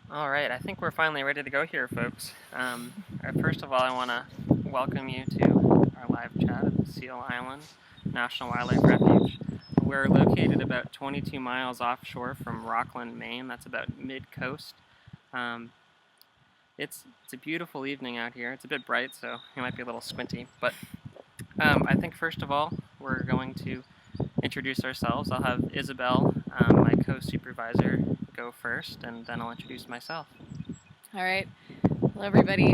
All right, I think we're finally ready to go here, folks. First of all, I want to welcome you to our live chat at Seal Island National Wildlife Refuge. We're located about 22 miles offshore from Rockland, Maine. That's about mid-coast. Um, it's a beautiful evening out here. It's a bit bright, so you might be a little squinty. But I think first of all, we're going to introduce ourselves. I'll have Isabel, my co-supervisor, go first, and then I'll introduce myself. All right. Hello, everybody.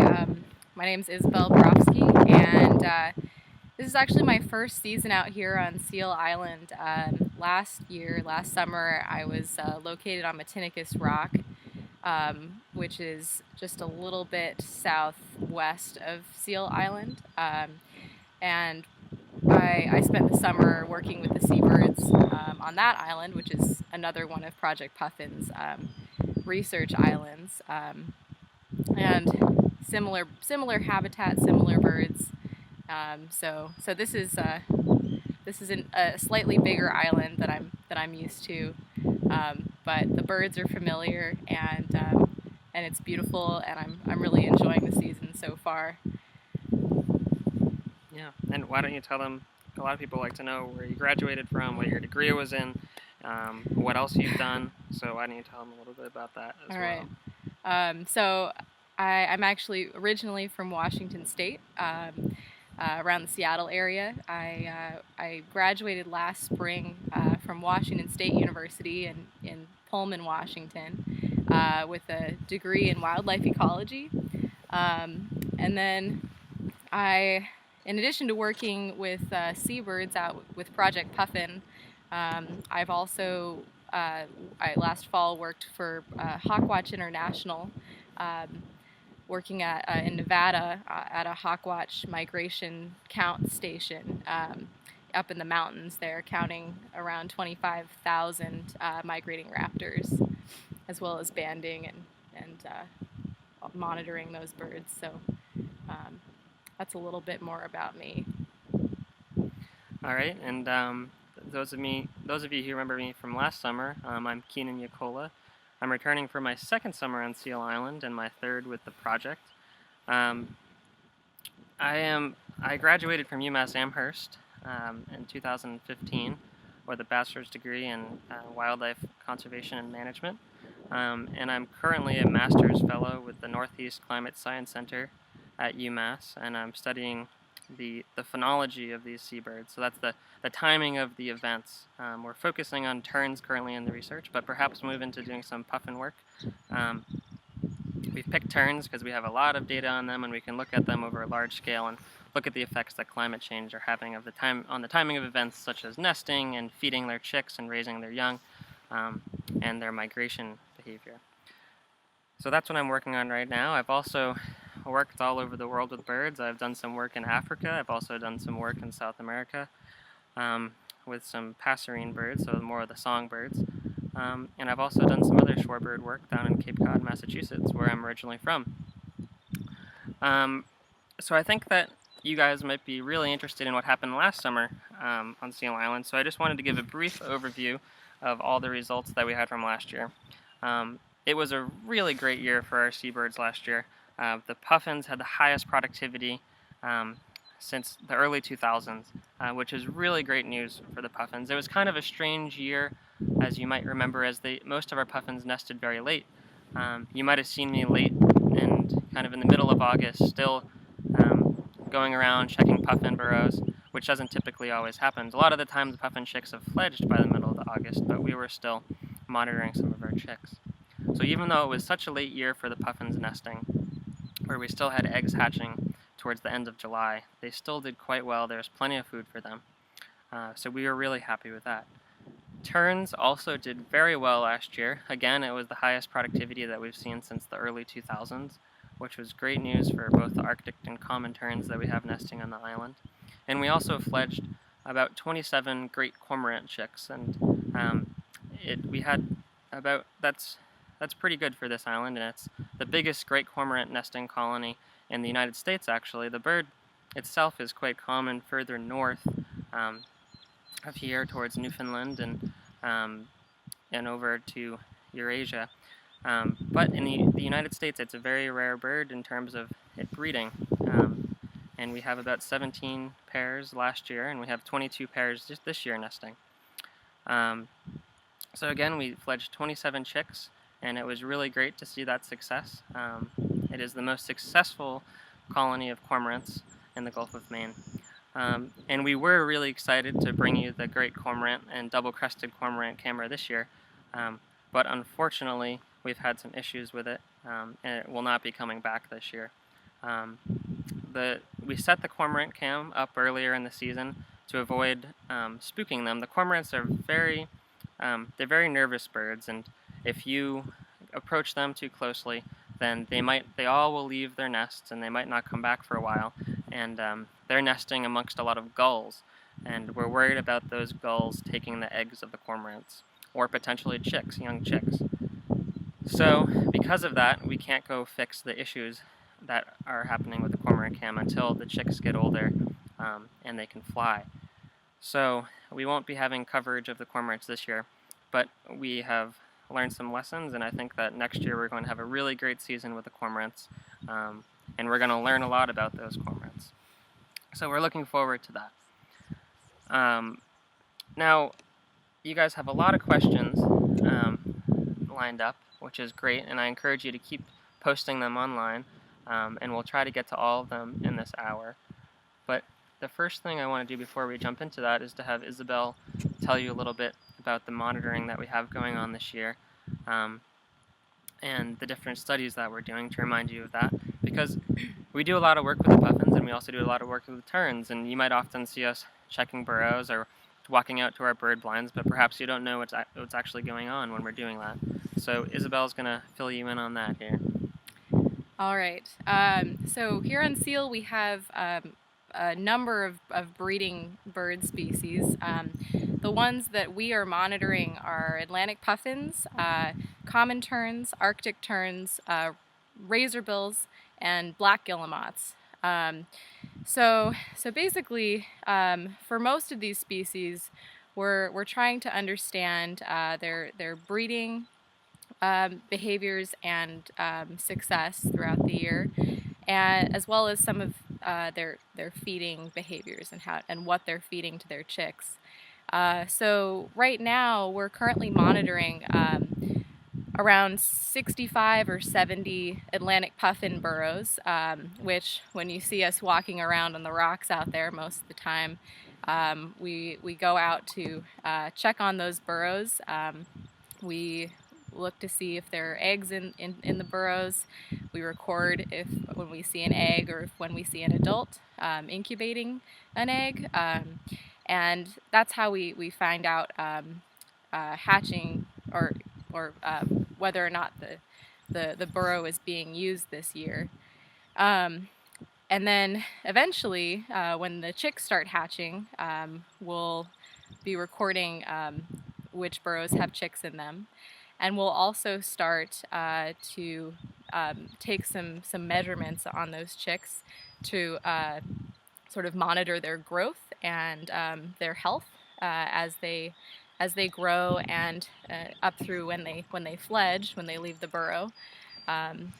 My name is Isabel Brofsky, and this is actually my first season out here on Seal Island. Last summer, I was located on Matinicus Rock, which is just a little bit southwest of Seal Island. And I spent the summer working with the seabirds on that island, which is another one of Project Puffin's research islands. And similar habitat, similar birds. So this is a slightly bigger island that I'm used to, but the birds are familiar and it's beautiful, and I'm really enjoying the season so far. Yeah, and why don't you tell them? A lot of people like to know where you graduated from, what your degree was in, what else you've done. So why don't you tell them a little bit about that as All well? right. So I'm actually originally from Washington State, around the Seattle area. I graduated last spring from Washington State University in Pullman, Washington, with a degree in wildlife ecology. And then in addition to working with seabirds out with Project Puffin, I've also I last fall worked for Hawkwatch International, um, working in Nevada at a hawkwatch migration count station up in the mountains there, counting around 25,000 migrating raptors, as well as banding and monitoring those birds. So um, that's a little bit more about me. All right, and those of you who remember me from last summer, I'm Keenan Yakola. I'm returning for my second summer on Seal Island and my third with the project. Um, I graduated from UMass Amherst in 2015 with a bachelor's degree in wildlife conservation and management. And I'm currently a master's fellow with the Northeast Climate Science Center at UMass, and I'm studying the phenology of these seabirds. So that's the timing of the events. We're focusing on terns currently in the research, but perhaps move into doing some puffin work. Um, we've picked terns because we have a lot of data on them, and we can look at them over a large scale and look at the effects that climate change are having on the timing of events such as nesting and feeding their chicks and raising their young, and their migration behavior. So that's what I'm working on right now. I've also worked all over the world with birds. I've done some work in Africa. I've also done some work in South America with some passerine birds, so more of the songbirds. And I've also done some other shorebird work down in Cape Cod, Massachusetts, where I'm originally from. So I think that you guys might be really interested in what happened last summer on Seal Island. So I just wanted to give a brief overview of all the results that we had from last year. It was a really great year for our seabirds last year. The puffins had the highest productivity since the early 2000s, which is really great news for the puffins. It was kind of a strange year, as you might remember, as most of our puffins nested very late. You might have seen me late and kind of in the middle of August, still going around checking puffin burrows, which doesn't typically always happen. A lot of the time the puffin chicks have fledged by the middle of August, but we were still monitoring some of our chicks. So even though it was such a late year for the puffins nesting, where we still had eggs hatching towards the end of July, they still did quite well. There was plenty of food for them. So we were really happy with that. Terns also did very well last year. Again, it was the highest productivity that we've seen since the early 2000s, which was great news for both the Arctic and common terns that we have nesting on the island. And we also fledged about 27 great cormorant chicks, and we had about that's pretty good for this island, and it's the biggest great cormorant nesting colony in the United States. Actually, the bird itself is quite common further north of here towards Newfoundland and over to Eurasia. But in the United States, it's a very rare bird in terms of it breeding. And we have about 17 pairs last year, and we have 22 pairs just this year nesting. So again, we fledged 27 chicks, and it was really great to see that success. It is the most successful colony of cormorants in the Gulf of Maine. And we were really excited to bring you the great cormorant and double-crested cormorant camera this year, but unfortunately we've had some issues with it, and it will not be coming back this year. We set the cormorant cam up earlier in the season to avoid spooking them. The cormorants are they're very nervous birds, and if you approach them too closely, then they all will leave their nests and they might not come back for a while. And they're nesting amongst a lot of gulls, and we're worried about those gulls taking the eggs of the cormorants, or potentially chicks, young chicks. So because of that, we can't go fix the issues that are happening with the cormorant cam until the chicks get older and they can fly. So we won't be having coverage of the cormorants this year, but we have learned some lessons, and I think that next year we're going to have a really great season with the cormorants, and we're going to learn a lot about those cormorants. So we're looking forward to that. Now, you guys have a lot of questions lined up, which is great, and I encourage you to keep posting them online, and we'll try to get to all of them in this hour. But the first thing I want to do before we jump into that is to have Isabel tell you a little bit about the monitoring that we have going on this year, and the different studies that we're doing, to remind you of that, because we do a lot of work with the puffins, and we also do a lot of work with the terns, and you might often see us checking burrows or walking out to our bird blinds, but perhaps you don't know what's actually going on when we're doing that. So Isabel's going to fill you in on that here. All right. So here on Seal we have a number of breeding bird species. The ones that we are monitoring are Atlantic puffins, common terns, Arctic terns, razorbills, and black guillemots. So basically, for most of these species, we're trying to understand their breeding behaviors and success throughout the year, and as well as some of their feeding behaviors and what they're feeding to their chicks. So right now we're currently monitoring around 65 or 70 Atlantic puffin burrows, which when you see us walking around on the rocks out there most of the time, we go out to check on those burrows. We look to see if there are eggs in the burrows. We record when we see an egg or when we see an adult incubating an egg, and that's how we find out hatching or whether or not the burrow is being used this year. And then eventually, when the chicks start hatching, we'll be recording which burrows have chicks in them. And we'll also start to take some measurements on those chicks to sort of monitor their growth and their health as they grow and up through when they fledge, when they leave the burrow.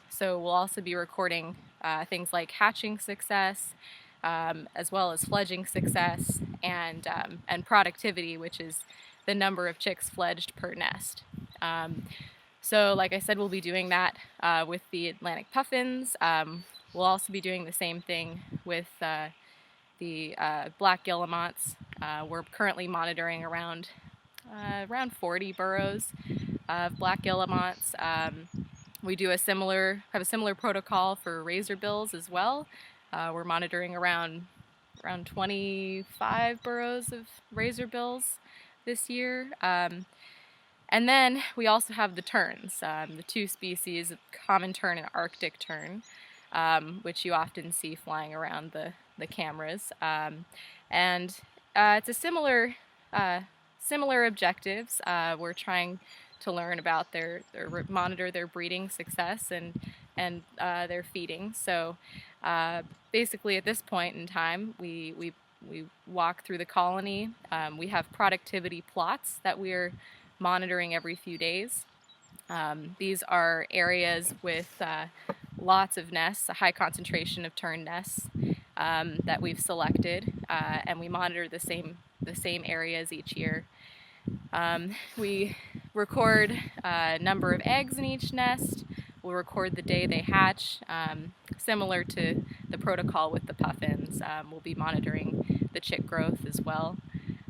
So we'll also be recording things like hatching success, as well as fledging success, and productivity, which is the number of chicks fledged per nest. So like I said, we'll be doing that with the Atlantic puffins. We'll also be doing the same thing with the black guillemots. We're currently monitoring around 40 burrows of black guillemots. We do have a similar protocol for razorbills as well. We're monitoring around 25 burrows of razorbills this year. And then we also have the terns, the two species, common tern and Arctic tern, which you often see flying around the cameras. And it's a similar objectives. We're trying to learn about monitor their breeding success and their feeding. So basically, at this point in time, we walk through the colony. We have productivity plots that we're monitoring every few days. These are areas with lots of nests, a high concentration of tern nests that we've selected, and we monitor the same areas each year. We record a number of eggs in each nest. We'll record the day they hatch, similar to the protocol with the puffins. We'll be monitoring the chick growth as well.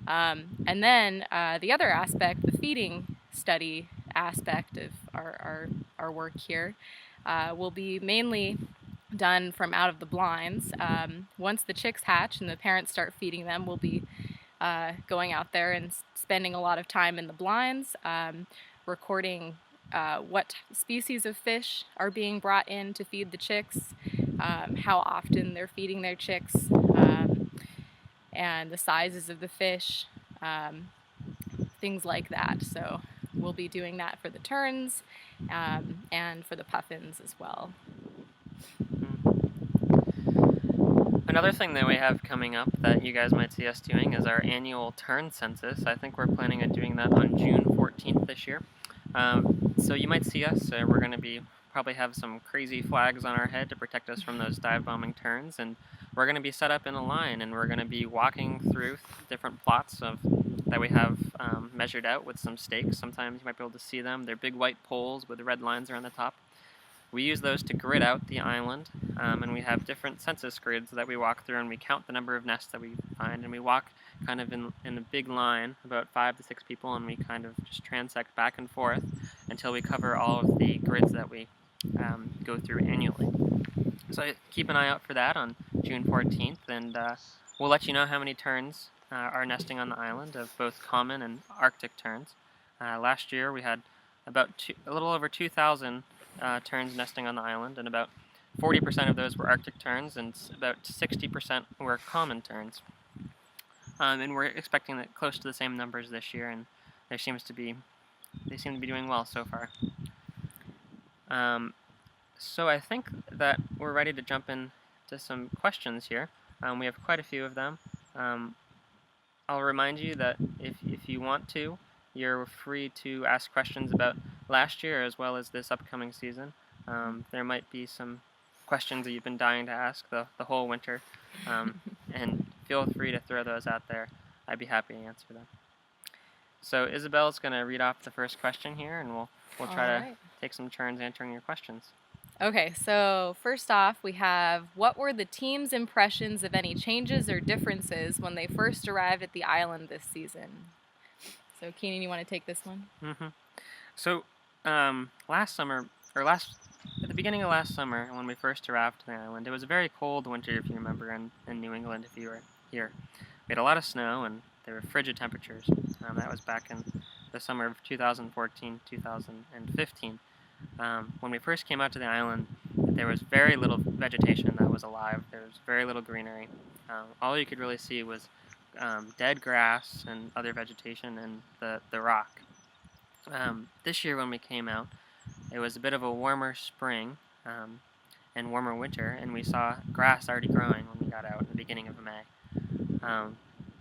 And then the other aspect, the feeding study aspect of our work here, will be mainly done from out of the blinds. Once the chicks hatch and the parents start feeding them, we'll be going out there and spending a lot of time in the blinds, recording what species of fish are being brought in to feed the chicks, how often they're feeding their chicks, and the sizes of the fish, things like that. So we'll be doing that for the terns and for the puffins as well. Another thing that we have coming up that you guys might see us doing is our annual tern census. I think we're planning on doing that on June 14th this year. So you might see us. We're going to be probably have some crazy flags on our head to protect us from those dive bombing terns, and we're going to be set up in a line, and we're going to be walking through different plots that we have measured out with some stakes. Sometimes you might be able to see them. They're big white poles with red lines around the top. We use those to grid out the island, and we have different census grids that we walk through, and we count the number of nests that we find, and we walk kind of in a big line, about 5 to 6 people, and we kind of just transect back and forth until we cover all of the grids that we go through annually. So keep an eye out for that on June 14th, and we'll let you know how many terns are nesting on the island, of both common and Arctic terns. Last year we had a little over 2,000 terns nesting on the island, and about 40% of those were Arctic terns, and about 60% were common terns. And we're expecting that close to the same numbers this year, and they seem to be doing well so far. So I think that we're ready to jump into some questions here. We have quite a few of them. I'll remind you that if you want to, you're free to ask questions about last year as well as this upcoming season. There might be some questions that you've been dying to ask the whole winter, and feel free to throw those out there. I'd be happy to answer them. So Isabel's going to read off the first question here, and we'll try to take some turns answering your questions. Okay, so first off, we have, what were the team's impressions of any changes or differences when they first arrived at the island this season? So Keenan, you want to take this one? Mm-hmm. So last summer, at the beginning of last summer, when we first arrived to the island, it was a very cold winter, if you remember, in New England, if you were here. We had a lot of snow, and there were frigid temperatures. That was back in the summer of 2014, 2015. When we first came out to the island, there was very little vegetation that was alive. There was very little greenery. All you could really see was dead grass and other vegetation and the rock. This year when we came out, it was a bit of a warmer spring and warmer winter, and we saw grass already growing when we got out in the beginning of May.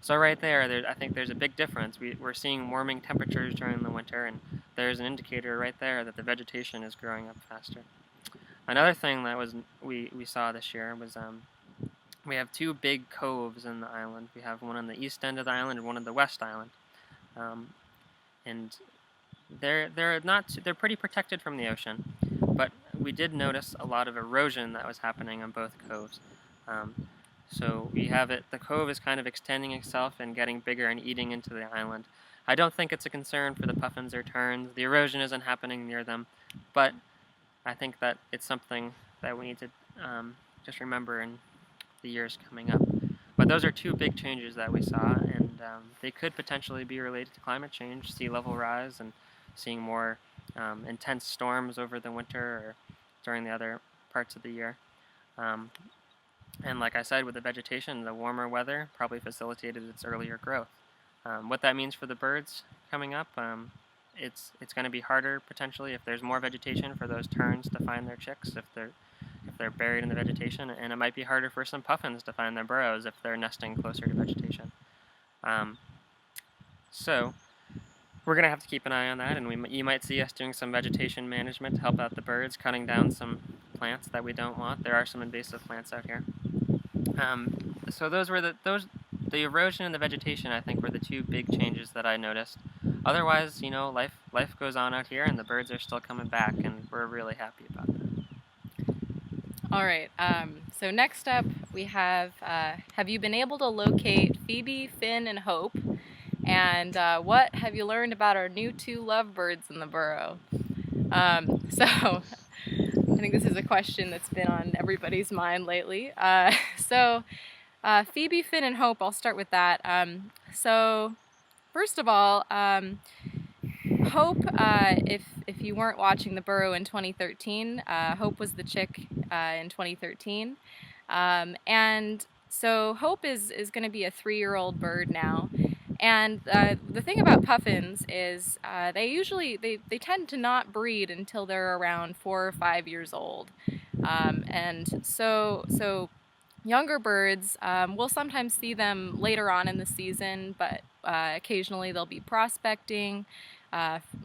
So right there, I think there's a big difference. We're seeing warming temperatures during the winter, and there's an indicator right there that the vegetation is growing up faster. Another thing that we saw this year was we have two big coves in the island. We have one on the east end of the island and one on the west island, and they're pretty protected from the ocean, but we did notice a lot of erosion that was happening on both coves. So the cove is kind of extending itself and getting bigger and eating into the island. I don't think it's a concern for the puffins or terns. The erosion isn't happening near them, but I think that it's something that we need to just remember in the years coming up. But those are two big changes that we saw, and they could potentially be related to climate change, sea level rise, and seeing more intense storms over the winter or during the other parts of the year. And like I said, with the vegetation, the warmer weather probably facilitated its earlier growth. What that means for the birds coming up, it's going to be harder potentially if there's more vegetation for those terns to find their chicks if they're buried in the vegetation, and it might be harder for some puffins to find their burrows if they're nesting closer to vegetation. So we're going to have to keep an eye on that, and you might see us doing some vegetation management to help out the birds, cutting down some plants that we don't want. There are some invasive plants out here. So those were the erosion and the vegetation, I think, were the two big changes that I noticed. Otherwise, life goes on out here, and the birds are still coming back, and we're really happy about that. All right, so next up we have you been able to locate Phoebe, Finn, and Hope? And what have you learned about our new two lovebirds in the burrow? So I think this is a question that's been on everybody's mind lately. Phoebe, Finn, and Hope, I'll start with that. So first of all, Hope, if you weren't watching the burrow in 2013, Hope was the chick in 2013. And so Hope is going to be a 3-year-old bird now. And the thing about puffins is they tend to not breed until they're around 4 or 5 years old. And so younger birds, we'll sometimes see them later on in the season, but occasionally they'll be prospecting,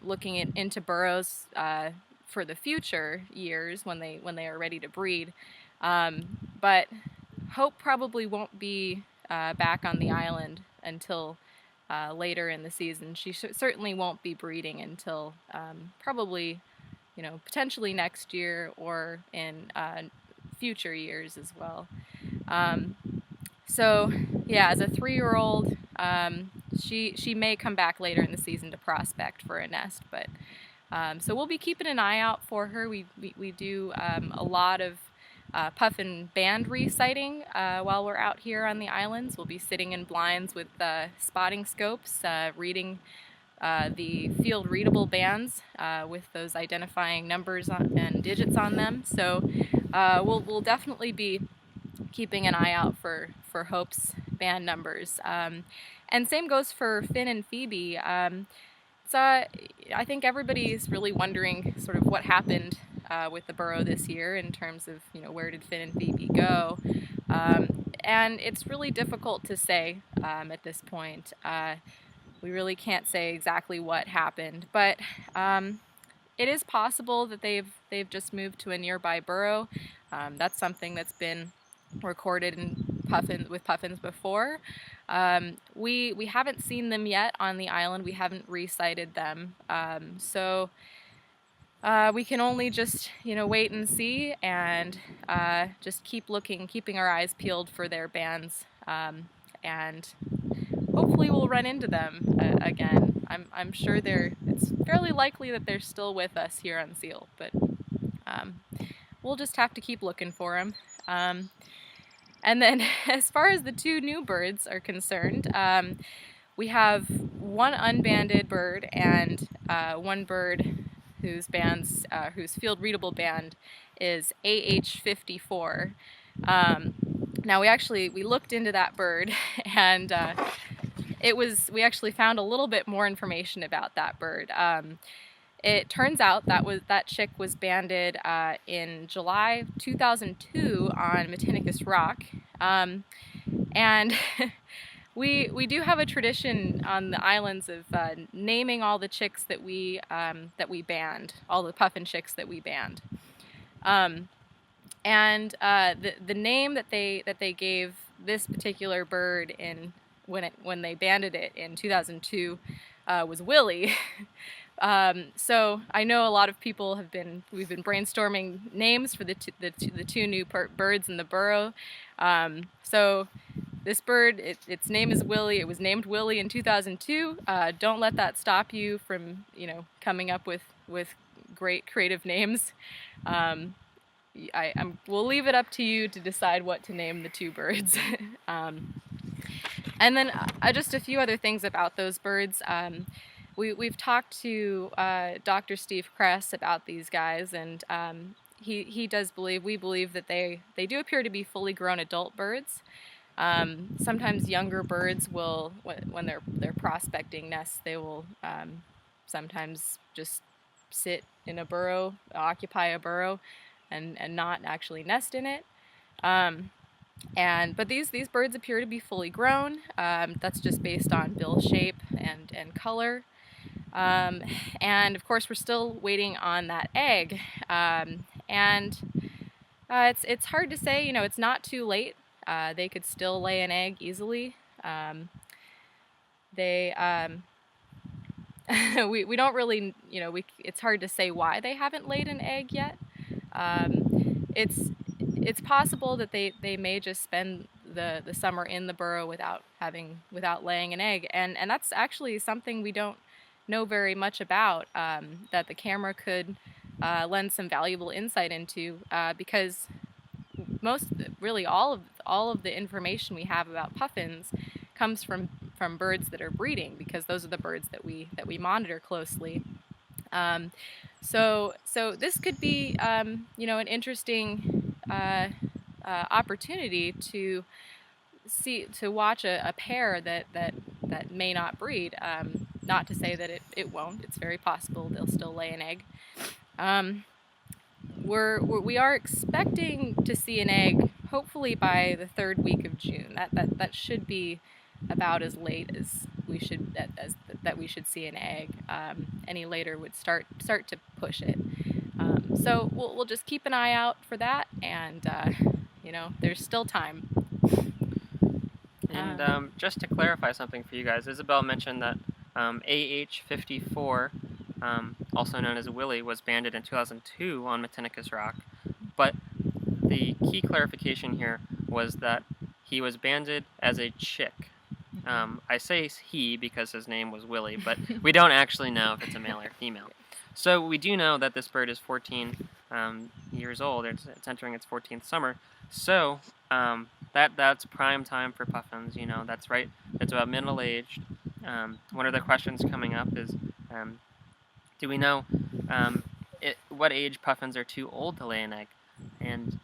looking into burrows for the future years when they are ready to breed. But Hope probably won't be back on the island until later in the season. She certainly won't be breeding until probably, potentially next year or in future years as well. So yeah, as a 3-year-old, she may come back later in the season to prospect for a nest, but so we'll be keeping an eye out for her. We do a lot of puffin band resighting while we're out here on the islands. We'll be sitting in blinds with spotting scopes, reading the field readable bands with those identifying numbers and digits on them. So we'll definitely be keeping an eye out for Hope's band numbers. And same goes for Finn and Phoebe. So I think everybody's really wondering sort of what happened with the burrow this year in terms of, where did Finn and Phoebe go? And it's really difficult to say at this point. We really can't say exactly what happened, but it is possible that they've just moved to a nearby burrow. That's something that's been recorded with puffins before. We haven't seen them yet on the island. We haven't resighted them. So we can only just wait and see, and just keep looking, keeping our eyes peeled for their bands, and hopefully we'll run into them again. I'm sure it's fairly likely that they're still with us here on Seal, but we'll just have to keep looking for them. And then as far as the two new birds are concerned, we have one unbanded bird and one bird whose field readable band is AH54. Now we looked into that bird, and we actually found a little bit more information about that bird. It turns out that chick was banded in July 2002 on Matinicus Rock, and we do have a tradition on the islands of naming all the chicks that we banned, all the puffin chicks that we banned, and the name that they gave this particular bird when they banded it in 2002 was Willie. So I know a lot of people we've been brainstorming names for the two new birds in the burrow. So this bird, its name is Willie. It was named Willie in 2002. Don't let that stop you from coming up with great creative names. We'll leave it up to you to decide what to name the two birds. And then just a few other things about those birds. We've talked to Dr. Steve Kress about these guys, and we believe that they do appear to be fully grown adult birds. Sometimes younger birds will, when they're prospecting nests, they will sometimes just sit in a burrow, occupy a burrow, and not actually nest in it. But these birds appear to be fully grown. That's just based on bill shape and color. And of course, we're still waiting on that egg. It's hard to say. It's not too late. They could still lay an egg easily. They we don't really, it's hard to say why they haven't laid an egg yet. It's possible that they may just spend the summer in the burrow without laying an egg, and that's actually something we don't know very much about, that the camera could lend some valuable insight into, because really all of the information we have about puffins comes from birds that are breeding, because those are the birds that we monitor closely. So this could be an interesting opportunity to watch a pair that may not breed. Not to say that it won't. It's very possible they'll still lay an egg. We are expecting to see an egg hopefully by the 3rd week of June. That should be about as late as we should see an egg. Any later would start to push it. So we'll just keep an eye out for that, and there's still time. And just to clarify something for you guys, Isabel mentioned that AH-54, also known as Willie, was banded in 2002 on Matinicus Rock, but the key clarification here was that he was banded as a chick. I say he because his name was Willie, but we don't actually know if it's a male or female. So we do know that this bird is 14 years old. It's entering its 14th summer. So that's prime time for puffins. That's right. It's about middle-aged. One of the questions coming up is, do we know what age puffins are too old to lay an egg? And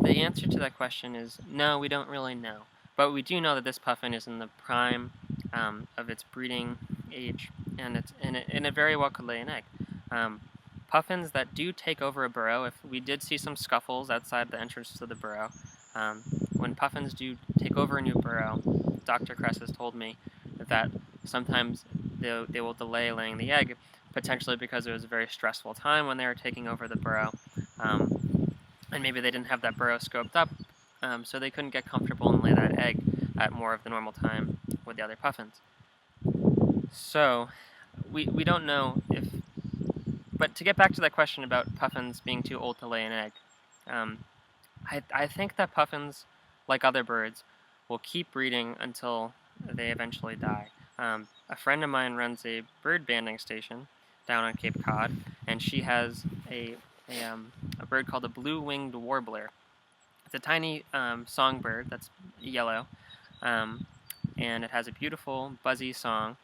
the answer to that question is no, we don't really know. But we do know that this puffin is in the prime of its breeding age, and it very well could lay an egg. Puffins that do take over a burrow, if we did see some scuffles outside the entrance to the burrow, when puffins do take over a new burrow, Dr. Kress has told me that sometimes they will delay laying the egg, potentially because it was a very stressful time when they were taking over the burrow, and maybe they didn't have that burrow scoped up, so they couldn't get comfortable and lay that egg at more of the normal time with the other puffins. So we don't know if... But to get back to that question about puffins being too old to lay an egg, I think that puffins, like other birds, will keep breeding until they eventually die. A friend of mine runs a bird banding station down on Cape Cod, and she has a bird called a blue-winged warbler. It's a tiny songbird that's yellow, and it has a beautiful buzzy song,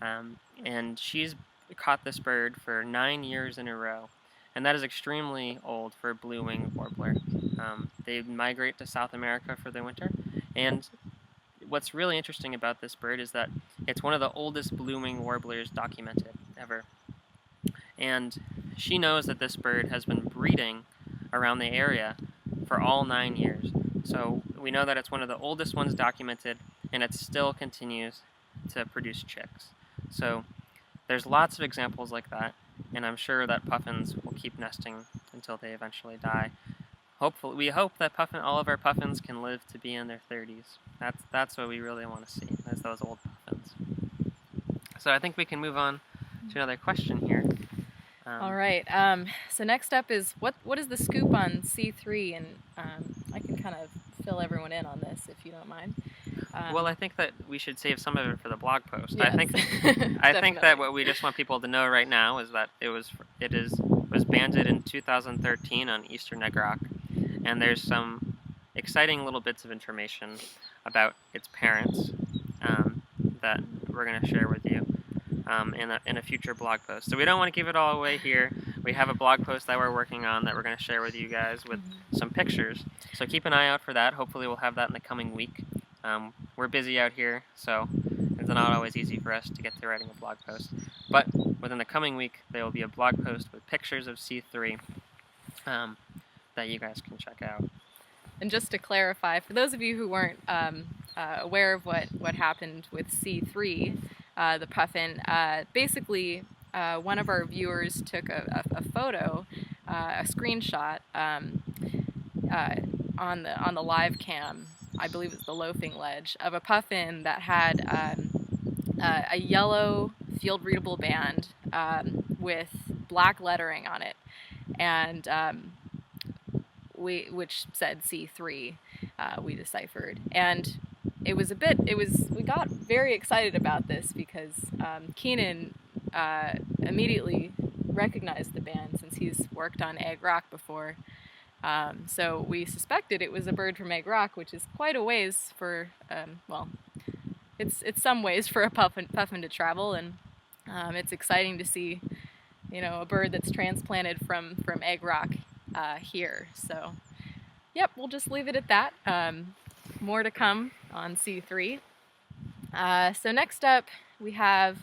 and she's caught this bird for 9 years in a row, and that is extremely old for a blue-winged warbler. They migrate to South America for the winter, and what's really interesting about this bird is that it's one of the oldest blue-winged warblers documented ever. And she knows that this bird has been breeding around the area for all 9 years. So we know that it's one of the oldest ones documented, and it still continues to produce chicks. So there's lots of examples like that, and I'm sure that puffins will keep nesting until they eventually die. Hopefully, we hope that all of our puffins can live to be in their 30s. That's what we really want to see, is those old puffins. So I think we can move on to another question here. All right. So next up is what is the scoop on C3? And I can kind of fill everyone in on this if you don't mind. Well, I think that we should save some of it for the blog post. Yes. I think that what we just want people to know right now is that it was banded in 2013 on Eastern Egg Rock, and there's some exciting little bits of information about its parents that we're going to share with you in a future blog post. So we don't want to give it all away here. We have a blog post that we're working on that we're going to share with you guys with some pictures. So keep an eye out for that. Hopefully we'll have that in the coming week. We're busy out here, so it's not always easy for us to get to writing a blog post. But within the coming week, there will be a blog post with pictures of C3 that you guys can check out. And just to clarify, for those of you who weren't aware of what happened with C3, the puffin, basically one of our viewers took a photo, a screenshot on the live cam, I believe it's the loafing ledge, of a puffin that had a yellow field readable band with black lettering on it, and which said C3. We deciphered, and we got very excited about this because Keenan immediately recognized the band since he's worked on Egg Rock before. So we suspected it was a bird from Egg Rock, which is quite a ways for, well, it's some ways for a puffin to travel, and it's exciting to see, a bird that's transplanted from Egg Rock here. So, yep, we'll just leave it at that. More to come on C3. So next up, we have,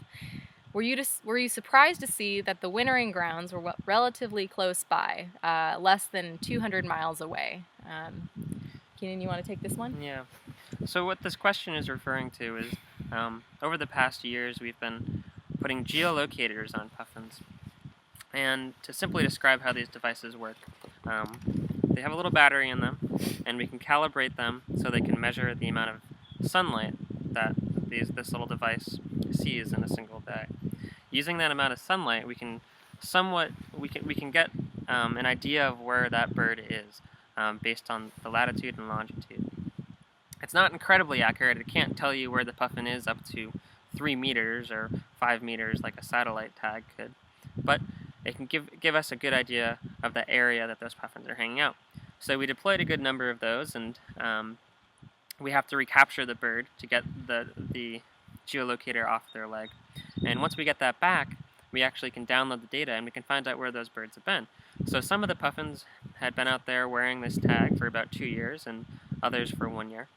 were you surprised to see that the wintering grounds were relatively close by, less than 200 miles away? Keenan, you want to take this one? Yeah. So what this question is referring to is, over the past years, we've been putting geolocators on puffins. And to simply describe how these devices work, they have a little battery in them, and we can calibrate them so they can measure the amount of sunlight that this little device sees in a single day. Using that amount of sunlight, we can get an idea of where that bird is based on the latitude and longitude. It's not incredibly accurate. It can't tell you where the puffin is up to 3 meters or 5 meters like a satellite tag could, but it can give us a good idea of the area that those puffins are hanging out. So we deployed a good number of those, and we have to recapture the bird to get the geolocator off their leg. And once we get that back, we actually can download the data and we can find out where those birds have been. So some of the puffins had been out there wearing this tag for about 2 years, and others for 1 year.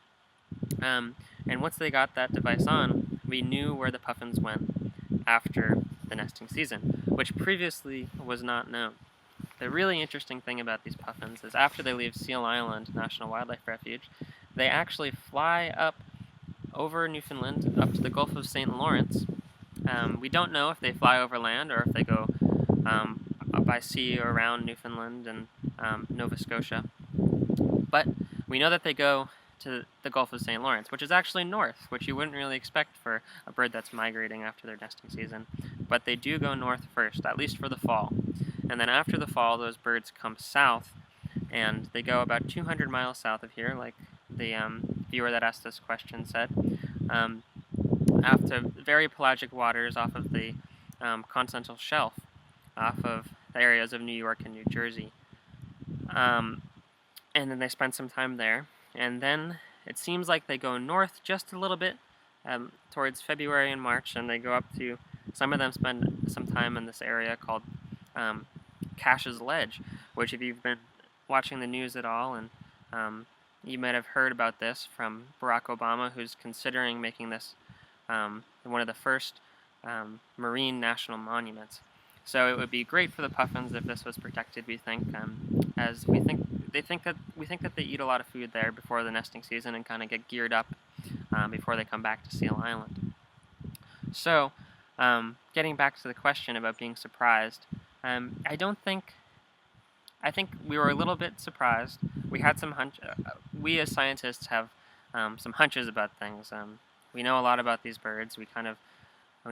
And once they got that device on, we knew where the puffins went after the nesting season, which previously was not known. The really interesting thing about these puffins is after they leave Seal Island National Wildlife Refuge, they actually fly up over Newfoundland up to the Gulf of St. Lawrence. We don't know if they fly over land or if they go up by sea or around Newfoundland and Nova Scotia. But we know that they go to the Gulf of St. Lawrence, which is actually north, which you wouldn't really expect for a bird that's migrating after their nesting season. But they do go north first, at least for the fall. And then after the fall, those birds come south, and they go about 200 miles south of here, like the viewer that asked this question said, after very pelagic waters off of the continental shelf, off of the areas of New York and New Jersey. And then they spend some time there. And then it seems like they go north just a little bit towards February and March, and they go up to, some of them spend some time in this area called Cash's Ledge, which if you've been watching the news at all, and you might have heard about this from Barack Obama, who's considering making this one of the first marine national monuments. So it would be great for the puffins if this was protected, we think, as we think that they eat a lot of food there before the nesting season and kind of get geared up before they come back to Seal Island. So, getting back to the question about being surprised, I think we were a little bit surprised. We had some we as scientists have some hunches about things. We know a lot about these birds. We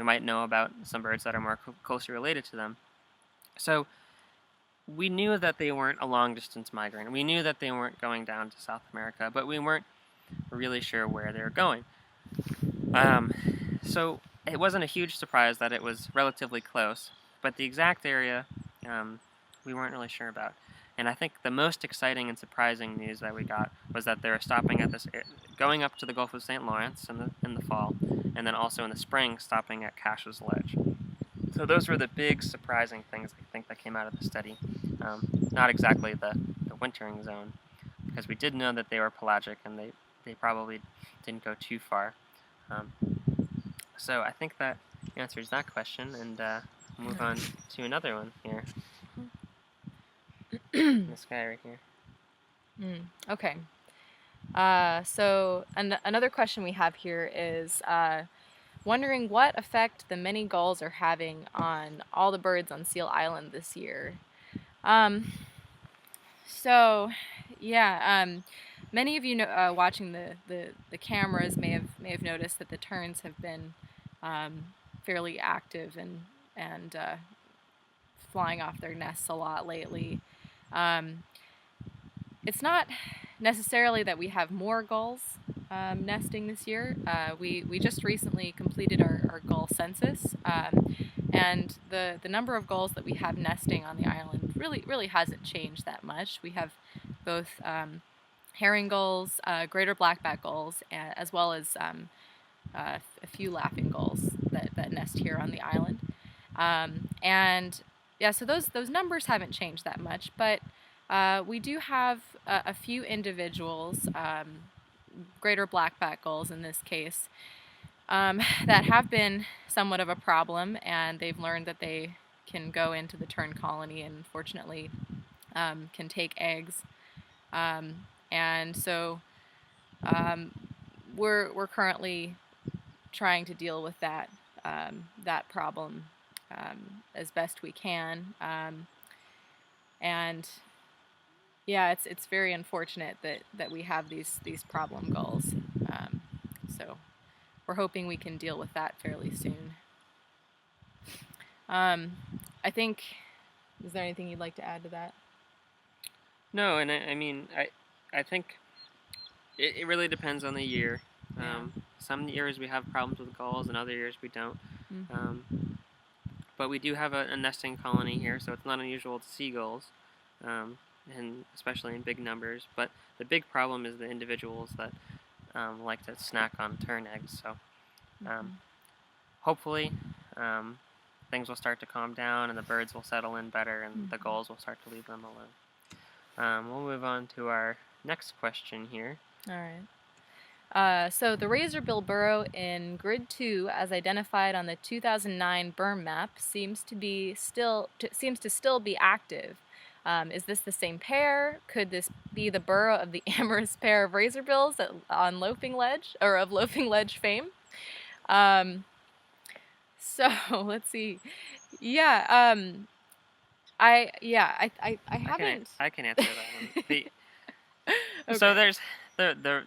might know about some birds that are more closely related to them. So we knew that they weren't a long-distance migrant. We knew that they weren't going down to South America, but we weren't really sure where they were going. So it wasn't a huge surprise that it was relatively close, but the exact area we weren't really sure about. And I think the most exciting and surprising news that we got was that they were stopping at this, going up to the Gulf of St. Lawrence in the fall, and then also in the spring stopping at Cash's Ledge. So those were the big surprising things I think that came out of the study. Not exactly the wintering zone, because we did know that they were pelagic and they probably didn't go too far. So I think that answers that question, and we'll move on to another one here. This guy right here. Okay. So another question we have here is, wondering what effect the many gulls are having on all the birds on Seal Island this year. Um, so, yeah, many of you know, watching the cameras may have noticed that the terns have been um, fairly active and flying off their nests a lot lately. Um, it's not necessarily that we have more gulls nesting this year. We just recently completed our gull census, and the number of gulls that we have nesting on the island really hasn't changed that much. We have both herring gulls, greater blackback gulls, as well as a few laughing gulls that nest here on the island. And yeah, so those numbers haven't changed that much, but we do have a few individuals, greater blackback gulls in this case, that have been somewhat of a problem, and they've learned that they can go into the tern colony and fortunately can take eggs. And so we're currently trying to deal with that problem as best we can. And yeah, it's very unfortunate that we have these problem gulls. So we're hoping we can deal with that fairly soon. I think, is there anything you'd like to add to that? No, and I mean, I think it really depends on the year. Yeah. Some years we have problems with gulls, and other years we don't. Mm-hmm. But we do have a nesting colony here, so it's not unusual to see gulls, and especially in big numbers. But the big problem is the individuals that like to snack on tern eggs. So hopefully things will start to calm down, and the birds will settle in better, and the gulls will start to leave them alone. We'll move on to our next question here. All right. So the razorbill burrow in grid 2, as identified on the 2009 berm map, seems to still be active. Is this the same pair? Could this be the burrow of the amorous pair of razorbills on Loafing Ledge, or of Loafing Ledge fame? So let's see. Yeah. I haven't. I can answer that one. Okay. So there's the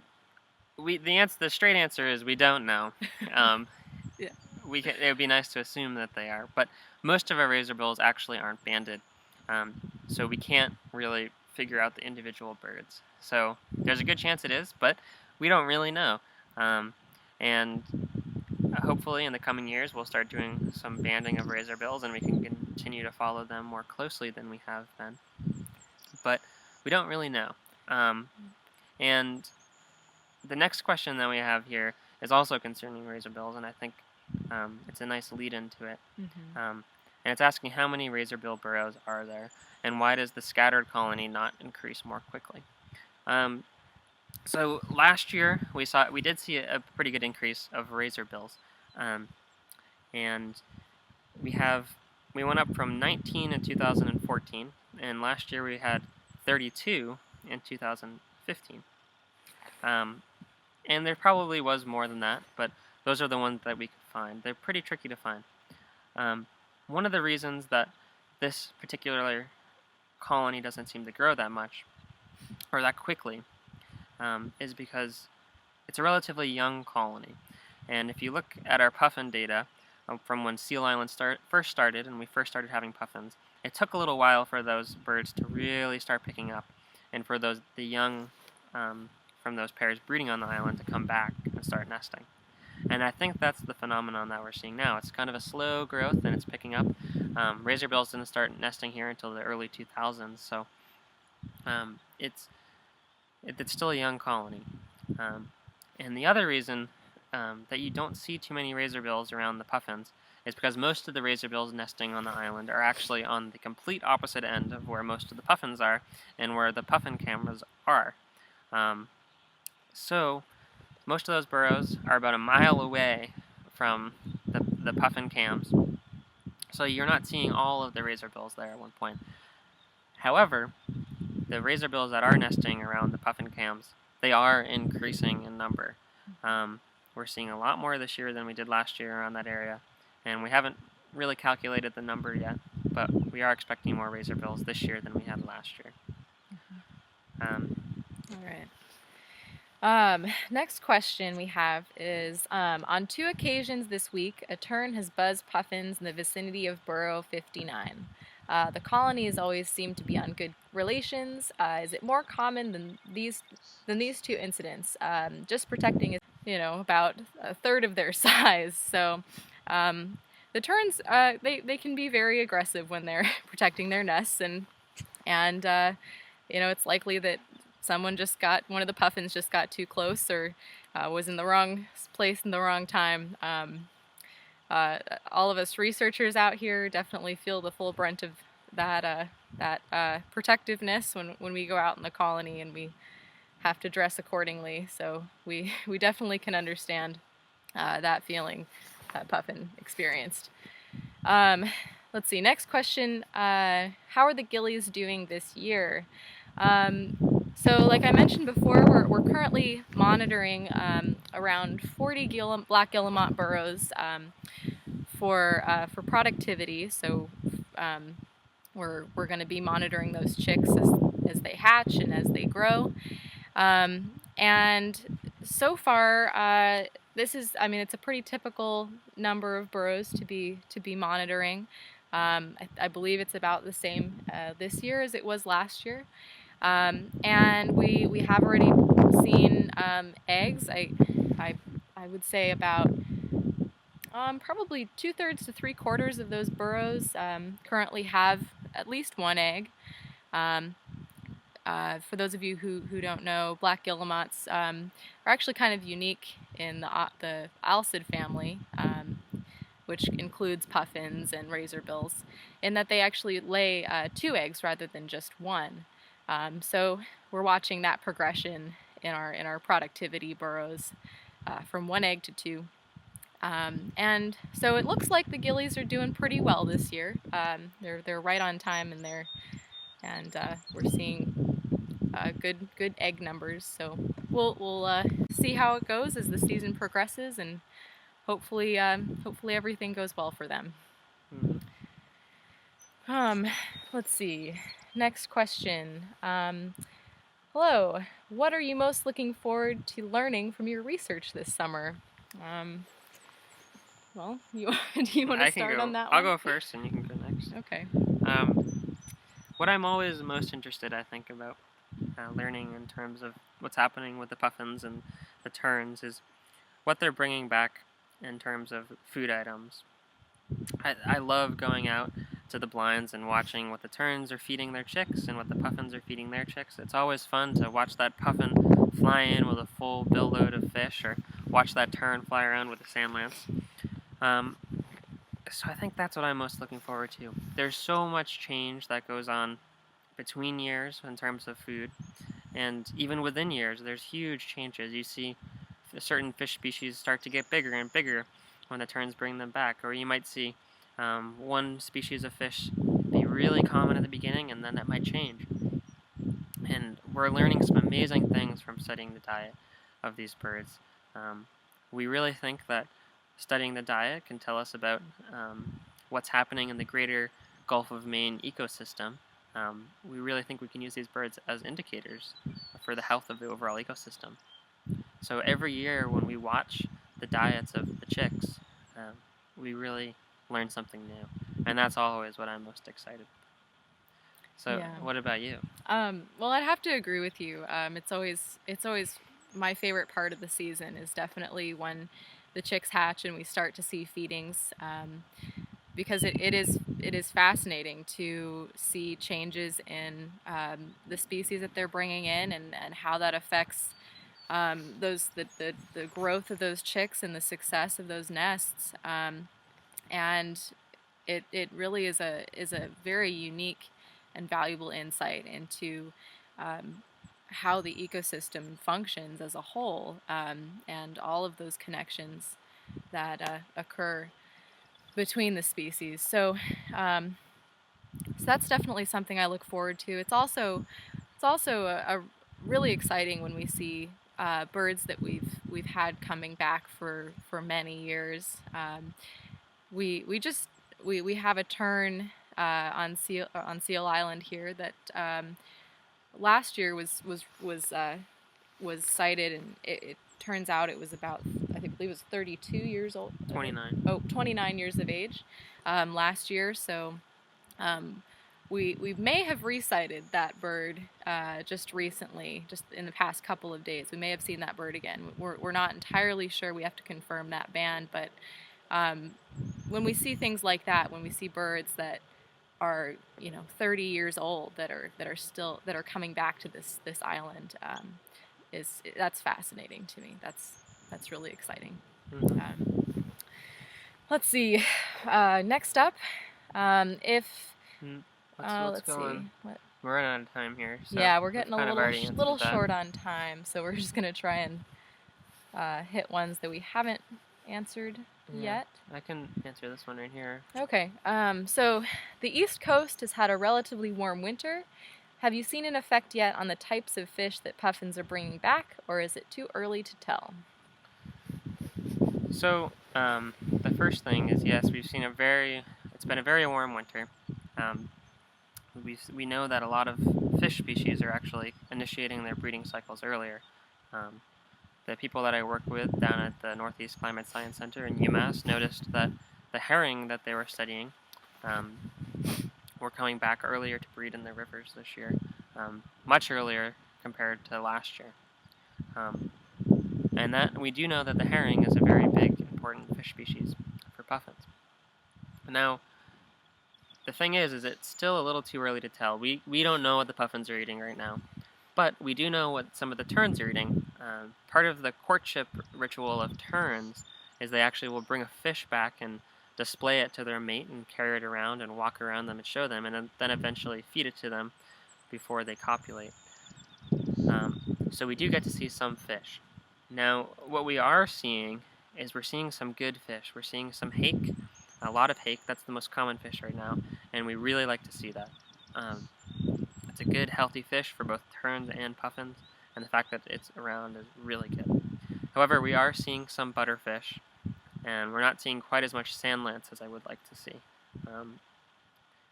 straight answer is we don't know. Yeah. It would be nice to assume that they are, but most of our razorbills actually aren't banded, so we can't really figure out the individual birds. So there's a good chance it is, but we don't really know. And hopefully in the coming years we'll start doing some banding of razorbills, and we can continue to follow them more closely than we have been. But we don't really know. And the next question that we have here is also concerning razorbills, and I think it's a nice lead into it. And it's asking how many razorbill burrows are there, and why does the scattered colony not increase more quickly? So last year we did see a pretty good increase of razorbills, and we went up from 19 in 2014, and last year we had 32 in 2015. And there probably was more than that, but those are the ones that we could find. They're pretty tricky to find. One of the reasons that this particular colony doesn't seem to grow that much, or that quickly, is because it's a relatively young colony. And if you look at our puffin data from when Seal Island first started, and we first started having puffins, it took a little while for those birds to really start picking up, and for the young from those pairs breeding on the island to come back and start nesting. And I think that's the phenomenon that we're seeing now. It's kind of a slow growth, and it's picking up. Razorbills didn't start nesting here until the early 2000s, so it's still a young colony. And the other reason that you don't see too many razorbills around the puffins is because most of the razorbills nesting on the island are actually on the complete opposite end of where most of the puffins are and where the puffin cameras are. So most of those burrows are about a mile away from the puffin cams, so you're not seeing all of the razorbills there at one point. However, the razorbills that are nesting around the puffin cams, they are increasing in number. We're seeing a lot more this year than we did last year around that area, and we haven't really calculated the number yet, but we are expecting more razorbills this year than we had last year. All right. Next question we have is, on 2 occasions this week, a tern has buzzed puffins in the vicinity of Burrow 59. The colonies always seem to be on good relations. Is it more common than these 2 incidents? Just protecting is, about a third of their size. So the terns, they can be very aggressive when they're protecting their nests, and it's likely that one of the puffins just got too close, or was in the wrong place in the wrong time. All of us researchers out here definitely feel the full brunt of that protectiveness when we go out in the colony, and we have to dress accordingly. So we definitely can understand that feeling that puffin experienced. Let's see, next question. How are the gillies doing this year? So like I mentioned before, we're currently monitoring around 40 black guillemot burrows for productivity. So we're going to be monitoring those chicks as they hatch and as they grow. And so far, it's a pretty typical number of burrows to be monitoring. I believe it's about the same this year as it was last year. And we have already seen eggs. I would say about probably 2/3 to 3/4 of those burrows currently have at least one egg. For those of you who don't know, black guillemots are actually kind of unique in the alcid family, which includes puffins and razorbills, in that they actually lay 2 eggs rather than just 1. So we're watching that progression in our productivity burrows from 1 egg to 2. And so it looks like the gillies are doing pretty well this year. They're right on time, and we're seeing good egg numbers. So we'll see how it goes as the season progresses, and hopefully everything goes well for them. Let's see. Next question. Hello. What are you most looking forward to learning from your research this summer? Well, do you want to start on that one? I'll go first, and you can go next. Okay. What I'm always most interested, I think, about learning in terms of what's happening with the puffins and the terns is what they're bringing back in terms of food items. I love going out to the blinds and watching what the terns are feeding their chicks and what the puffins are feeding their chicks. It's always fun to watch that puffin fly in with a full bill load of fish, or watch that tern fly around with a sand lance. So I think that's what I'm most looking forward to. There's so much change that goes on between years in terms of food, and even within years there's huge changes. You see certain fish species start to get bigger and bigger when the terns bring them back, or you might see one species of fish be really common at the beginning, and then that might change. And we're learning some amazing things from studying the diet of these birds. We really think that studying the diet can tell us about what's happening in the greater Gulf of Maine ecosystem. We really think we can use these birds as indicators for the health of the overall ecosystem. So every year when we watch the diets of the chicks, we really learn something new, and that's always what I'm most excited about. So yeah. What about you? Well, I'd have to agree with you. It's always my favorite part of the season is definitely when the chicks hatch and we start to see feedings, because it is fascinating to see changes in the species that they're bringing in, and how that affects the growth of those chicks and the success of those nests. And it really is a very unique and valuable insight into how the ecosystem functions as a whole, and all of those connections that occur between the species. So that's definitely something I look forward to. It's also a really exciting when we see birds that we've had coming back for many years. We have a tern on Seal Island here that last year was sighted, and it turns out it was about, I believe it was 32 years old. 29. Oh, 29 years of age last year. So we may have resighted that bird just recently, just in the past couple of days. We may have seen that bird again. We're not entirely sure. We have to confirm that band, but when we see things like that, when we see birds that are 30 years old that are coming back to this island, that's fascinating to me. That's really exciting. Mm-hmm. Let's see. Next up, if let's go on. We're running out of time here. So yeah, we're getting a little that. short on time, so we're just gonna try and hit ones that we haven't answered yet. I can answer this one right here. Okay. So the East Coast has had a relatively warm winter. Have you seen an effect yet on the types of fish that puffins are bringing back, or is it too early to tell? So the first thing is, yes, we've seen it's been a very warm winter. We know that a lot of fish species are actually initiating their breeding cycles earlier. The people that I work with down at the Northeast Climate Science Center in UMass noticed that the herring that they were studying were coming back earlier to breed in the rivers this year, much earlier compared to last year. And that we do know that the herring is a very big, important fish species for puffins. Now, the thing is it's still a little too early to tell. We don't know what the puffins are eating right now, but we do know what some of the terns are eating. Part of the courtship ritual of terns is they actually will bring a fish back and display it to their mate and carry it around and walk around them and show them, and then eventually feed it to them before they copulate. So we do get to see some fish. Now, what we are seeing is we're seeing some good fish. We're seeing some hake, a lot of hake. That's the most common fish right now, and we really like to see that. It's a good, healthy fish for both terns and puffins, and the fact that it's around is really good. However, we are seeing some butterfish, and we're not seeing quite as much sand lance as I would like to see.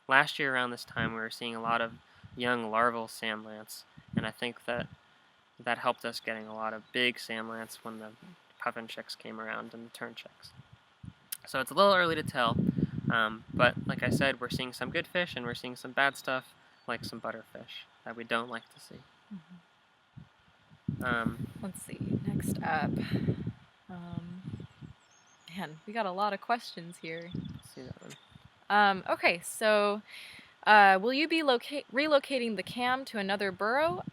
Last year around this time, we were seeing a lot of young larval sand lance, and I think that helped us getting a lot of big sand lance when the puffin chicks came around and the tern chicks. So it's a little early to tell, but like I said, we're seeing some good fish and we're seeing some bad stuff, like some butterfish that we don't like to see. Let's see, next up. Man, we got a lot of questions here. Let's see that one. Okay, so will you be relocating the cam to another burrow?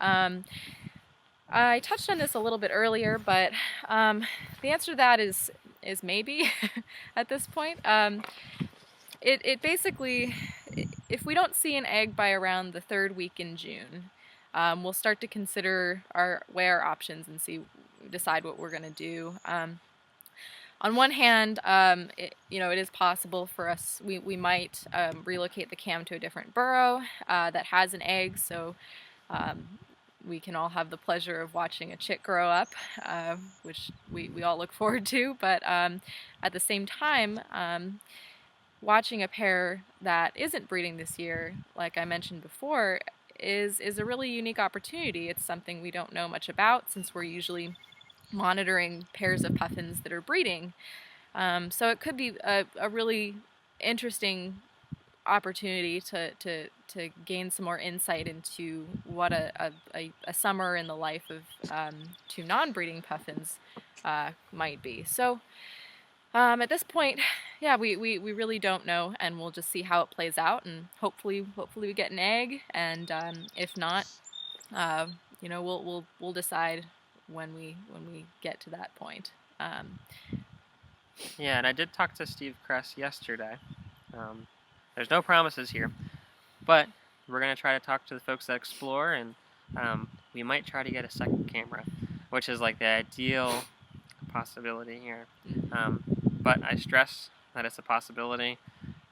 I touched on this a little bit earlier, but the answer to that is maybe at this point. It basically, if we don't see an egg by around the 3rd week in June, we'll start to consider weigh our options and decide what we're going to do. On one hand, it is possible for us, we might relocate the cam to a different burrow that has an egg, so we can all have the pleasure of watching a chick grow up, which we all look forward to. But at the same time, watching a pair that isn't breeding this year, like I mentioned before, is a really unique opportunity. It's something we don't know much about, since we're usually monitoring pairs of puffins that are breeding. So it could be a really interesting opportunity to gain some more insight into what a summer in the life of 2 non-breeding puffins might be. So at this point, yeah, we really don't know, and we'll just see how it plays out, and hopefully we get an egg, and if not, we'll decide when we get to that point. Yeah, and I did talk to Steve Kress yesterday. There's no promises here, but we're going to try to talk to the folks that explore, and we might try to get a second camera, which is like the ideal possibility here. But I stress that it's a possibility.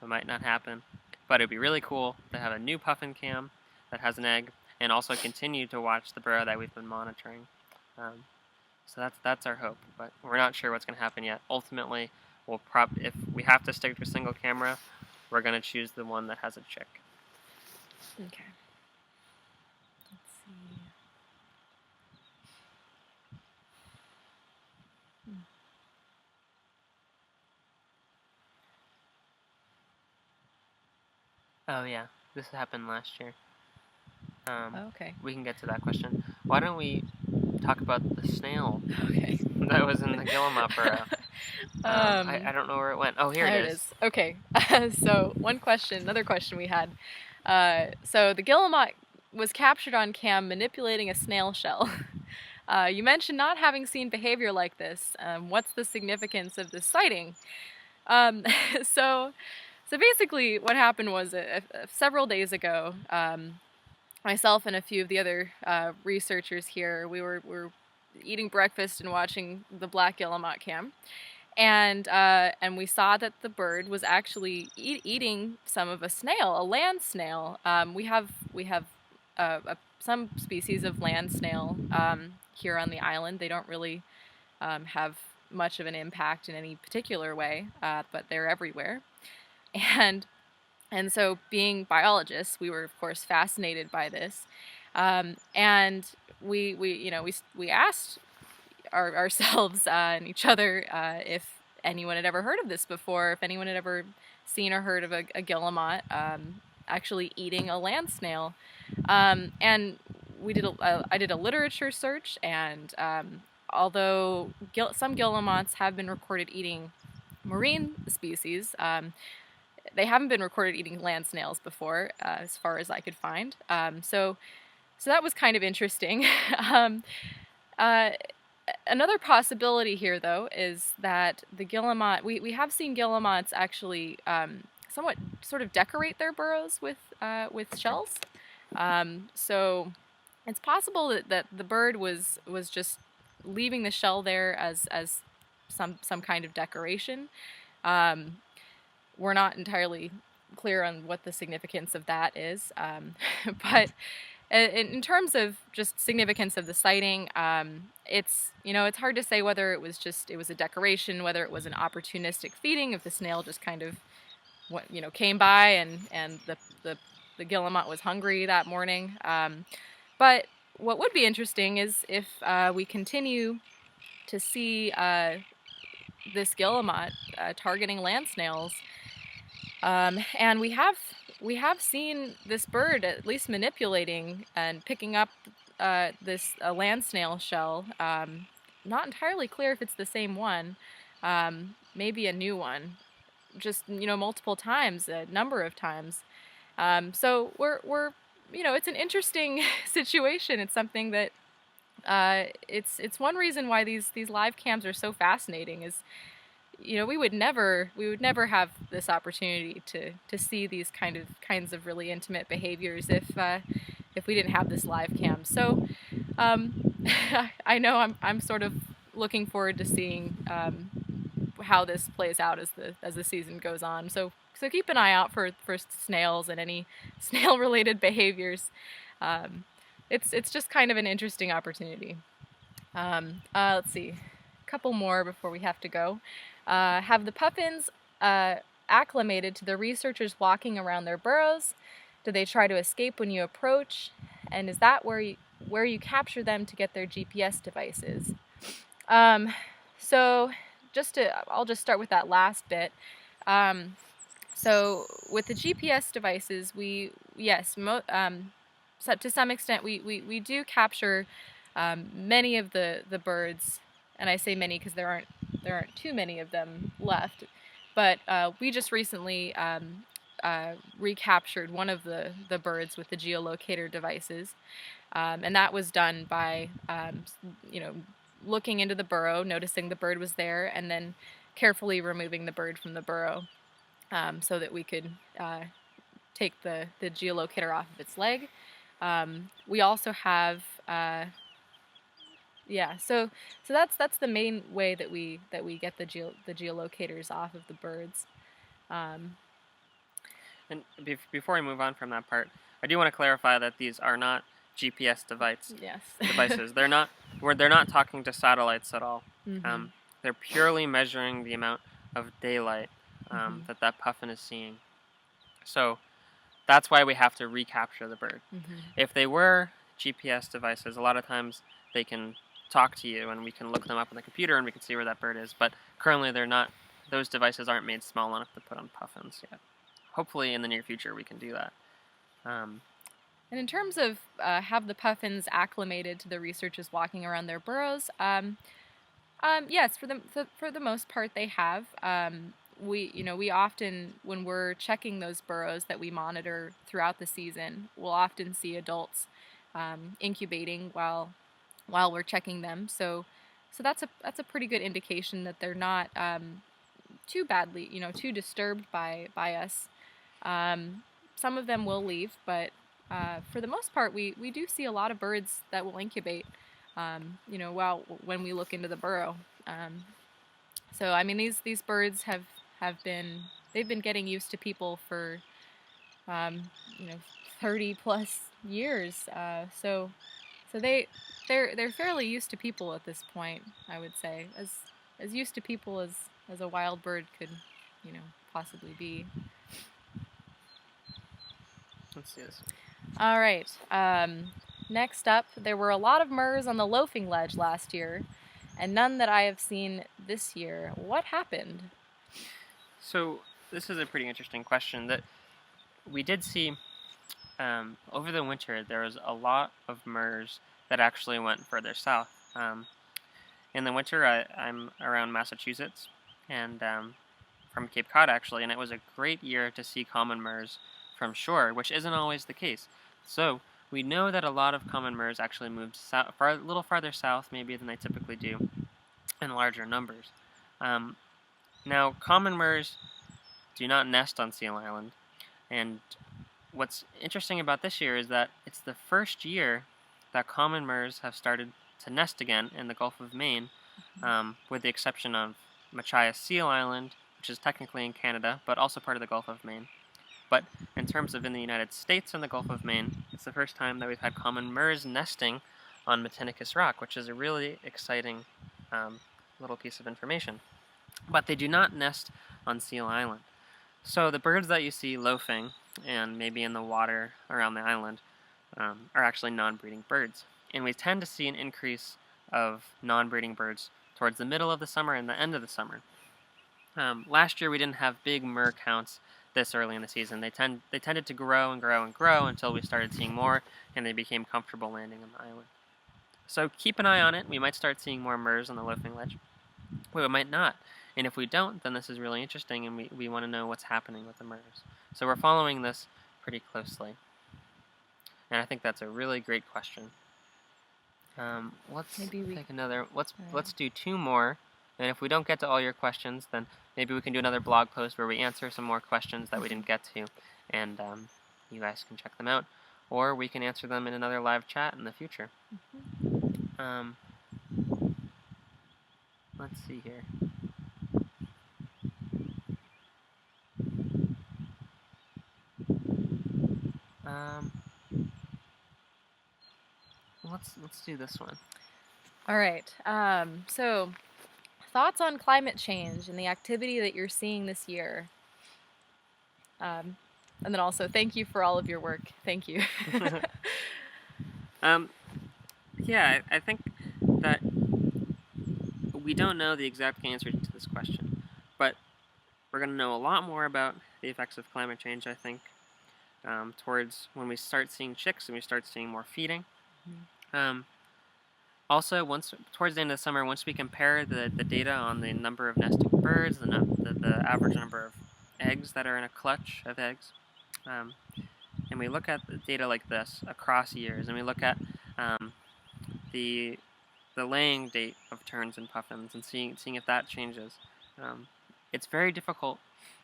It might not happen, but it'd be really cool to have a new puffin cam that has an egg, and also continue to watch the burrow that we've been monitoring. So that's our hope, but we're not sure what's going to happen yet. Ultimately, if we have to stick to a single camera, we're going to choose the one that has a chick. Okay. Let's see. Oh yeah, this happened last year. Okay. We can get to that question. Why don't we talk about the snail Okay. that was in the Guillemot burrow? I don't know where it went. Oh, here There it it is. is. Okay. So another question we had. So the Guillemot was captured on cam manipulating a snail shell. You mentioned not having seen behavior like this. What's the significance of this sighting? Um, so, so basically, what happened was several days ago, myself and a few of the other researchers here, we were eating breakfast and watching the black Guillemot cam, and we saw that the bird was actually eating some of a snail, a land snail. We have some species of land snail here on the island. They don't really have much of an impact in any particular way, but they're everywhere. And and so, being biologists, we were of course fascinated by this, and we asked ourselves and each other if anyone had ever heard of this before, if anyone had ever seen or heard of a guillemot actually eating a land snail, and I did a literature search, and although some guillemots have been recorded eating marine species, they haven't been recorded eating land snails before, as far as I could find. So that was kind of interesting. um, uh, Another possibility here, though, is that the guillemot, we have seen guillemots actually somewhat sort of decorate their burrows with shells. So it's possible that the bird was just leaving the shell there as some kind of decoration. Um, we're not entirely clear on what the significance of that is, but in terms of just significance of the sighting, it's hard to say whether it was a decoration, whether it was an opportunistic feeding, if the snail just kind of came by and the guillemot was hungry that morning. But what would be interesting is if we continue to see this guillemot targeting land snails, and we have seen this bird at least manipulating and picking up this land snail shell. Not entirely clear if it's the same one, maybe a new one, just multiple times, a number of times. So we're it's an interesting situation. It's something that it's one reason why these live cams are so fascinating. Is we would never have this opportunity to see these kinds of really intimate behaviors if we didn't have this live cam. So I know I'm sort of looking forward to seeing how this plays out as the season goes on. So keep an eye out for snails and any snail related behaviors. It's just kind of an interesting opportunity. Let's see, a couple more before we have to go. Have the puffins acclimated to the researchers walking around their burrows? Do they try to escape when you approach? And is that where you capture them to get their GPS devices? So I'll just start with that last bit. So with the GPS devices, so to some extent we do capture many of the birds, and I say many because there aren't too many of them left. But we just recently recaptured one of the birds with the geolocator devices, and that was done by looking into the burrow, noticing the bird was there, and then carefully removing the bird from the burrow, so that we could take the geolocator off of its leg. We also have so that's the main way that we get the geolocators off of the birds. And before we move on from that part, I do want to clarify that these are not GPS Yes. devices. They're not talking to satellites at all. Mm-hmm. They're purely measuring the amount of daylight Mm-hmm. that puffin is seeing. So that's why we have to recapture the bird. Mm-hmm. If they were GPS devices, a lot of times they can talk to you and we can look them up on the computer and we can see where that bird is. But currently they're not. Those devices aren't made small enough to put on puffins yet. Hopefully in the near future we can do that. And in terms of have the puffins acclimated to the researchers walking around their burrows, yes, for the most part they have. We often, when we're checking those burrows that we monitor throughout the season, we'll often see adults incubating while we're checking them. So that's a pretty good indication that they're not too badly, too disturbed by us. Some of them will leave, but for the most part, we do see a lot of birds that will incubate, when we look into the burrow. So I mean, these birds they've been getting used to people for, um, 30 plus years. So they're fairly used to people at this point, I would say, as used to people as a wild bird could, possibly be. Let's see this. All right. Next up, there were a lot of murres on the loafing ledge last year, and none that I have seen this year. What happened? So this is a pretty interesting question that we did see over the winter. There was a lot of murres that actually went further south. In the winter, I'm around Massachusetts and from Cape Cod actually, and it was a great year to see common murres from shore, which isn't always the case. So we know that a lot of common murres actually moved a little farther south maybe than they typically do in larger numbers. Now, common murres do not nest on Seal Island, and what's interesting about this year is that it's the first year that common murres have started to nest again in the Gulf of Maine, with the exception of Machias Seal Island, which is technically in Canada, but also part of the Gulf of Maine. But in terms of in the United States and the Gulf of Maine, it's the first time that we've had common murres nesting on Matinicus Rock, which is a really exciting little piece of information. But they do not nest on Seal Island. So the birds that you see loafing and maybe in the water around the island are actually non-breeding birds. And we tend to see an increase of non-breeding birds towards the middle of the summer and the end of the summer. Last year we didn't have big murre counts this early in the season. They tended to grow and grow and grow until we started seeing more and they became comfortable landing on the island. So keep an eye on it. We might start seeing more murres on the loafing ledge. We might not. And if we don't, then this is really interesting and we want to know what's happening with the murres. So we're following this pretty closely. And I think that's a really great question. Let's take another. Let's do two more. And if we don't get to all your questions, then maybe we can do another blog post where we answer some more questions that we didn't get to, and you guys can check them out, or we can answer them in another live chat in the future. Let's see here. Let's do this one. All right. So, thoughts on climate change and the activity that you're seeing this year. And then also, thank you for all of your work. Thank you. Yeah, I think that we don't know the exact answer to this question, but we're going to know a lot more about the effects of climate change, I think, towards when we start seeing chicks and we start seeing more feeding. Also, towards the end of the summer, once we compare the data on the number of nesting birds, the average number of eggs that are in a clutch of eggs, and we look at the data like this across years, and we look at the laying date of terns and puffins, and seeing if that changes, it's very difficult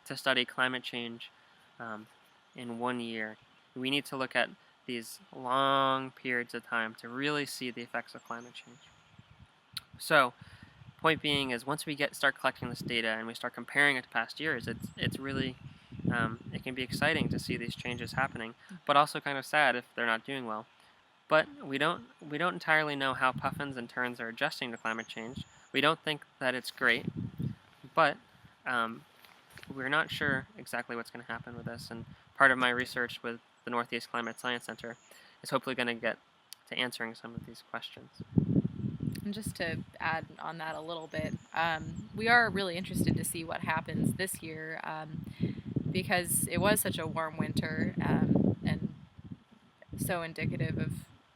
to study climate change in 1 year. We need to look at these long periods of time to really see the effects of climate change. So, point being is once we start collecting this data and we start comparing it to past years, it's really it can be exciting to see these changes happening, but also kind of sad if they're not doing well. But we don't entirely know how puffins and terns are adjusting to climate change. We don't think that it's great, but we're not sure exactly what's going to happen with this. And part of my research with the Northeast Climate Science Center is hopefully going to get to answering some of these questions. And just to add on that a little bit, we are really interested to see what happens this year, because it was such a warm winter, and so indicative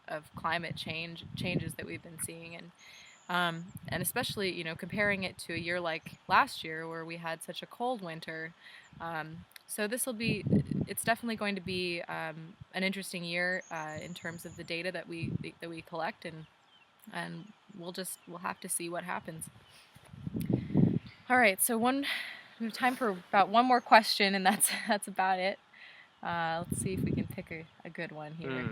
of climate changes that we've been seeing, and especially, you know, comparing it to a year like last year where we had such a cold winter. So it's definitely going to be an interesting year in terms of the data that we collect, and we'll have to see what happens. All right, so we have time for about one more question, and that's about it. Let's see if we can pick a good one here.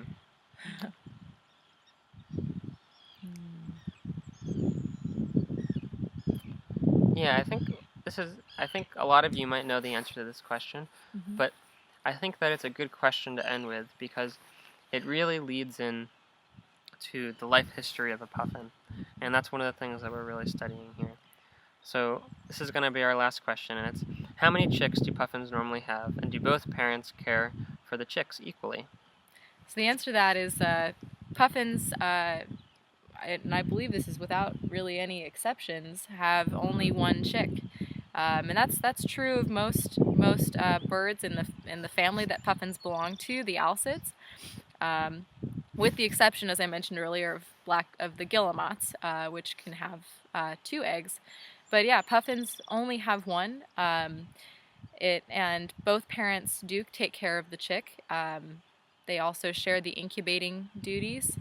Yeah, I think a lot of you might know the answer to this question, but I think that it's a good question to end with because it really leads in to the life history of a puffin, and that's one of the things that we're really studying here. So this is going to be our last question, and it's, how many chicks do puffins normally have, and do both parents care for the chicks equally? So the answer to that is puffins, and I believe this is without really any exceptions, have only one chick. And that's true of most birds in the family that puffins belong to, the alcids, with the exception, as I mentioned earlier, of the guillemots, which can have 2 eggs. But yeah, puffins only have one. And both parents do take care of the chick. They also share the incubating duties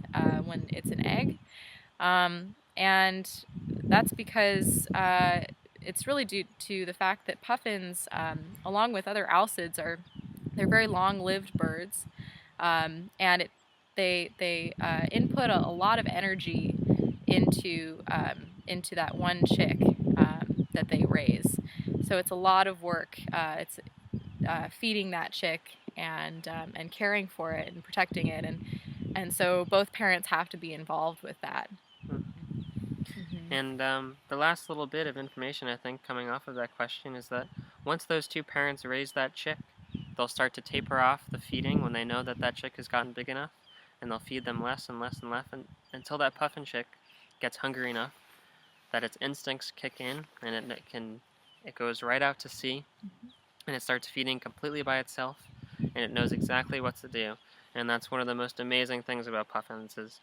when it's an egg. And that's because it's really due to the fact that puffins, along with other alcids, they're very long-lived birds, and they input a lot of energy into that one chick that they raise. So it's a lot of work. It's feeding that chick and caring for it and protecting it, and so both parents have to be involved with that. And the last little bit of information, I think, coming off of that question is that once those 2 parents raise that chick, they'll start to taper off the feeding when they know that that chick has gotten big enough, and they'll feed them less and less and less until that puffin chick gets hungry enough that its instincts kick in, and it goes right out to sea, and it starts feeding completely by itself, and it knows exactly what to do. And that's one of the most amazing things about puffins is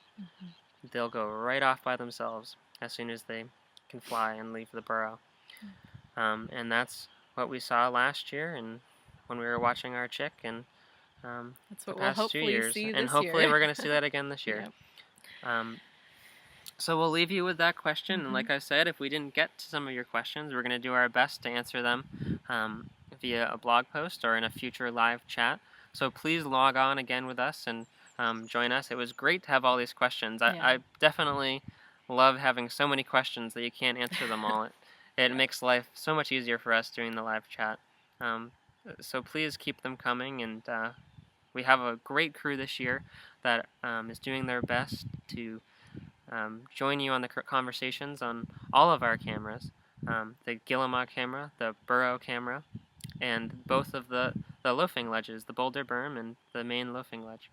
they'll go right off by themselves as soon as they can fly and leave the burrow. And that's what we saw last year, and when we were watching our chick, and that's what the past we'll 2 hopefully years, see and this hopefully year. we're going to see that again this year. Yep. So we'll leave you with that question, and like I said, if we didn't get to some of your questions, we're going to do our best to answer them via a blog post or in a future live chat. So please log on again with us and join us. It was great to have all these questions. I definitely love having so many questions that you can't answer them all. It makes life so much easier for us doing the live chat. So please keep them coming, and we have a great crew this year that is doing their best to join you on the conversations on all of our cameras, the Guillemot camera, the Burrow camera, and both of the loafing ledges, the boulder berm and the main loafing ledge.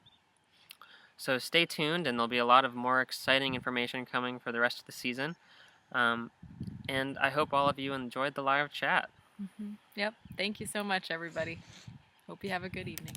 So stay tuned, and there'll be a lot of more exciting information coming for the rest of the season. And I hope all of you enjoyed the live chat. Yep. Thank you so much, everybody. Hope you have a good evening.